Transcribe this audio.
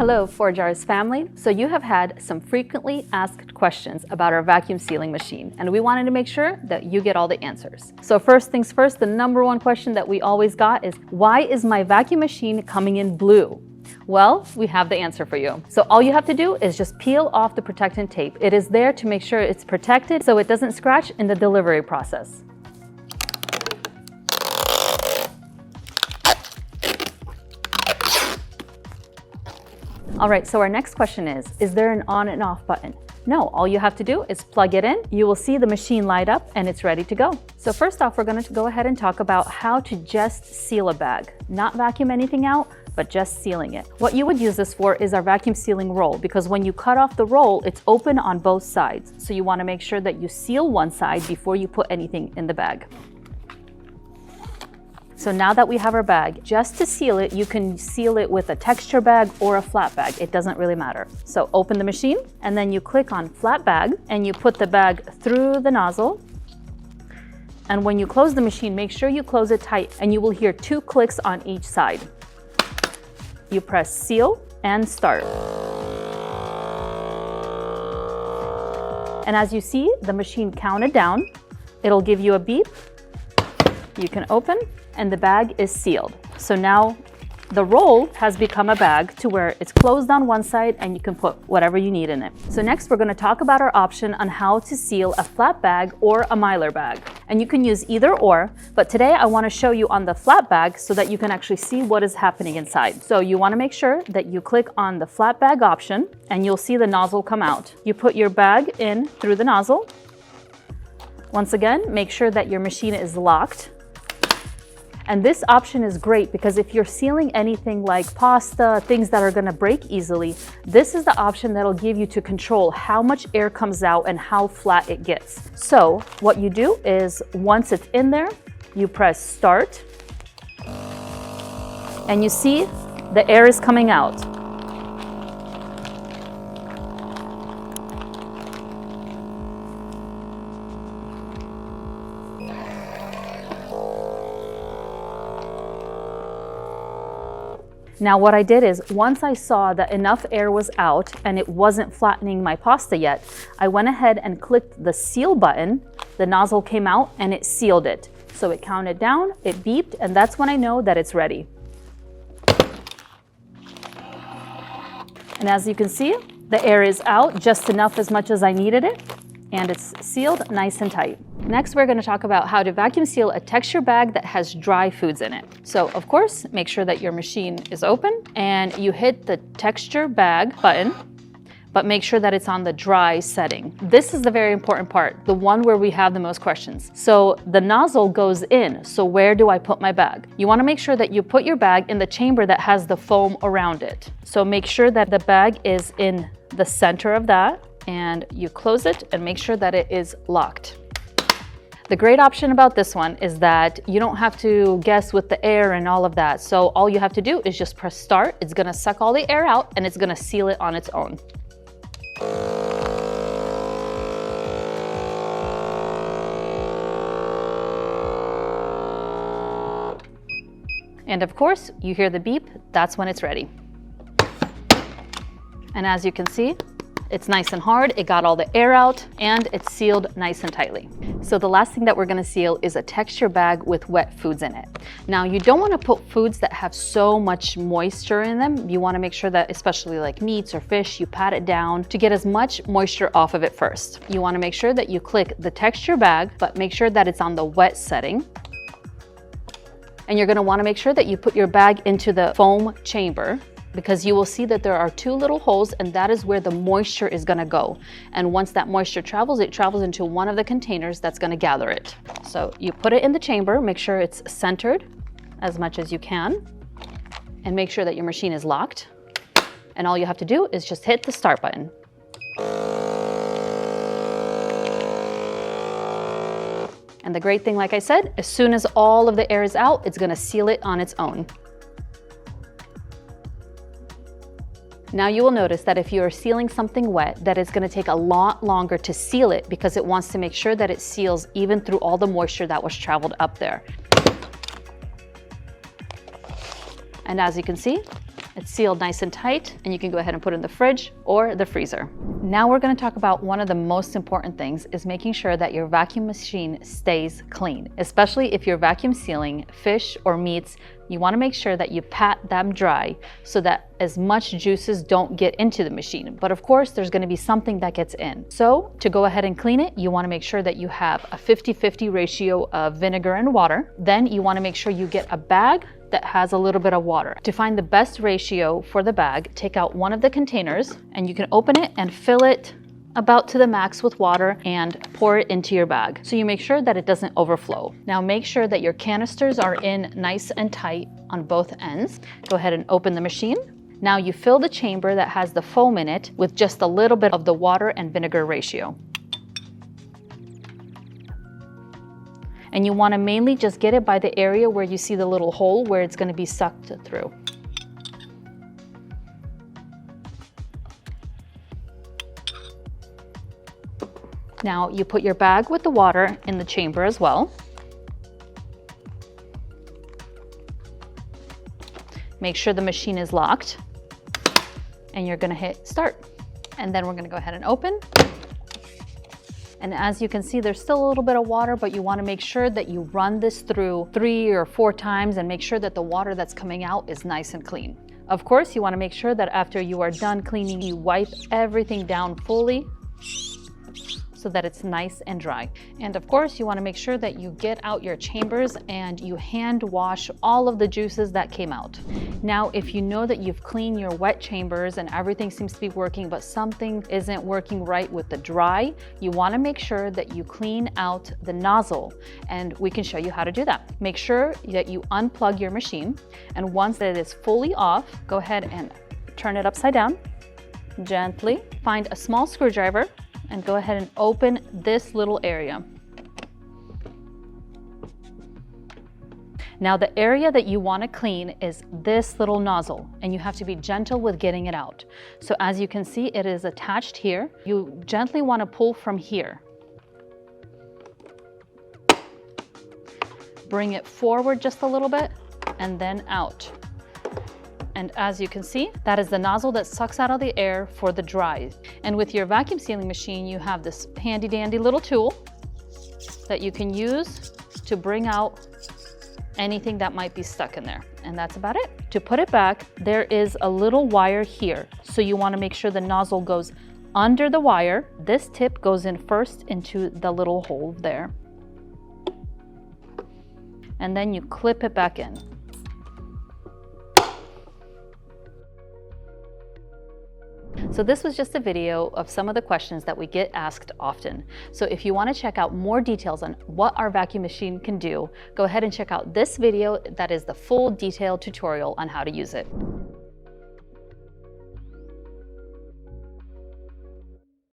Hello, Forjars family. So you have had some frequently asked questions about our vacuum sealing machine, and we wanted to make sure that you get all the answers. So first things first, the number one question that we always got is, why is my vacuum machine coming in blue? Well, we have the answer for you. So all you have to do is just peel off the protectant tape. It is there to make sure it's protected so it doesn't scratch in the delivery process. All right, so our next question is there an on and off button? No, all you have to do is plug it in. You will see the machine light up and it's ready to go. So first off, we're going to go ahead and talk about how to just seal a bag, not vacuum anything out, but just sealing it. What you would use this for is our vacuum sealing roll, because when you cut off the roll, it's open on both sides. So you want to make sure that you seal one side before you put anything in the bag. So now that we have our bag, just to seal it, you can seal it with a texture bag or a flat bag. It doesn't really matter. So open the machine and then you click on flat bag and you put the bag through the nozzle. And when you close the machine, make sure you close it tight and you will hear 2 clicks on each side. You press seal and start. And as you see, the machine counted down. It'll give you a beep. You can open and the bag is sealed. So now the roll has become a bag to where it's closed on one side and you can put whatever you need in it. So next we're going to talk about our option on how to seal a flat bag or a mylar bag. And you can use either or, but today I want to show you on the flat bag so that you can actually see what is happening inside. So you want to make sure that you click on the flat bag option and you'll see the nozzle come out. You put your bag in through the nozzle. Once again, make sure that your machine is locked. And this option is great because if you're sealing anything like pasta, things that are going to break easily, this is the option that'll give you to control how much air comes out and how flat it gets. So what you do is once it's in there, you press start and you see the air is coming out. Now what I did is, once I saw that enough air was out and it wasn't flattening my pasta yet, I went ahead and clicked the seal button. The nozzle came out and it sealed it. So it counted down, it beeped, and that's when I know that it's ready. And as you can see, the air is out just enough as much as I needed it, and it's sealed nice and tight. Next, we're going to talk about how to vacuum seal a texture bag that has dry foods in it. So of course, make sure that your machine is open and you hit the texture bag button, but make sure that it's on the dry setting. This is the very important part, the one where we have the most questions. So the nozzle goes in, so where do I put my bag? You want to make sure that you put your bag in the chamber that has the foam around it. So make sure that the bag is in the center of that, and you close it and make sure that it is locked. The great option about this one is that you don't have to guess with the air and all of that. So all you have to do is just press start. It's going to suck all the air out and it's going to seal it on its own. And of course, you hear the beep. That's when it's ready. And as you can see, it's nice and hard, it got all the air out, and it's sealed nice and tightly. So the last thing that we're gonna seal is a texture bag with wet foods in it. Now, you don't wanna put foods that have so much moisture in them. You wanna make sure that, especially like meats or fish, you pat it down to get as much moisture off of it first. You wanna make sure that you click the texture bag, but make sure that it's on the wet setting. And you're gonna wanna make sure that you put your bag into the foam chamber, because you will see that there are 2 little holes, and that is where the moisture is gonna go. And once that moisture travels, it travels into one of the containers that's gonna gather it. So you put it in the chamber, make sure it's centered as much as you can, and make sure that your machine is locked. And all you have to do is just hit the start button. And the great thing, like I said, as soon as all of the air is out, it's gonna seal it on its own. Now you will notice that if you are sealing something wet, that it's going to take a lot longer to seal it because it wants to make sure that it seals even through all the moisture that was traveled up there. And as you can see, It's sealed nice and tight, and you can go ahead and put it in the fridge or the freezer. Now we're going to talk about one of the most important things is making sure that your vacuum machine stays clean, especially if you're vacuum sealing fish or meats. You want to make sure that you pat them dry so that as much juices don't get into the machine. But of course, there's going to be something that gets in. So to go ahead and clean it, you want to make sure that you have a 50-50 ratio of vinegar and water. Then you want to make sure you get a bag that has a little bit of water. To find the best ratio for the bag, take out one of the containers and you can open it and fill it about to the max with water and pour it into your bag. So you make sure that it doesn't overflow. Now make sure that your canisters are in nice and tight on both ends. Go ahead and open the machine. Now you fill the chamber that has the foam in it with just a little bit of the water and vinegar ratio. And you want to mainly just get it by the area where you see the little hole where it's going to be sucked through. Now you put your bag with the water in the chamber as well. Make sure the machine is locked and you're gonna hit start. And then we're gonna go ahead and open. And as you can see, there's still a little bit of water, but you wanna make sure that you run this through 3 or 4 times and make sure that the water that's coming out is nice and clean. Of course, you wanna make sure that after you are done cleaning, you wipe everything down fully so that it's nice and dry. And of course, you want to make sure that you get out your chambers and you hand wash all of the juices that came out. Now, if you know that you've cleaned your wet chambers and everything seems to be working, but something isn't working right with the dry, you want to make sure that you clean out the nozzle, and we can show you how to do that. Make sure that you unplug your machine, and once it is fully off, go ahead and turn it upside down, gently. Find a small screwdriver and go ahead and open this little area. Now the area that you want to clean is this little nozzle, and you have to be gentle with getting it out. So as you can see, it is attached here. You gently want to pull from here. Bring it forward just a little bit and then out. And as you can see, that is the nozzle that sucks out all the air for the dry. And with your vacuum sealing machine, you have this handy dandy little tool that you can use to bring out anything that might be stuck in there. And that's about it. To put it back, there is a little wire here. So you want to make sure the nozzle goes under the wire. This tip goes in first into the little hole there. And then you clip it back in. So this was just a video of some of the questions that we get asked often. So if you want to check out more details on what our vacuum machine can do, go ahead and check out this video that is the full detailed tutorial on how to use it.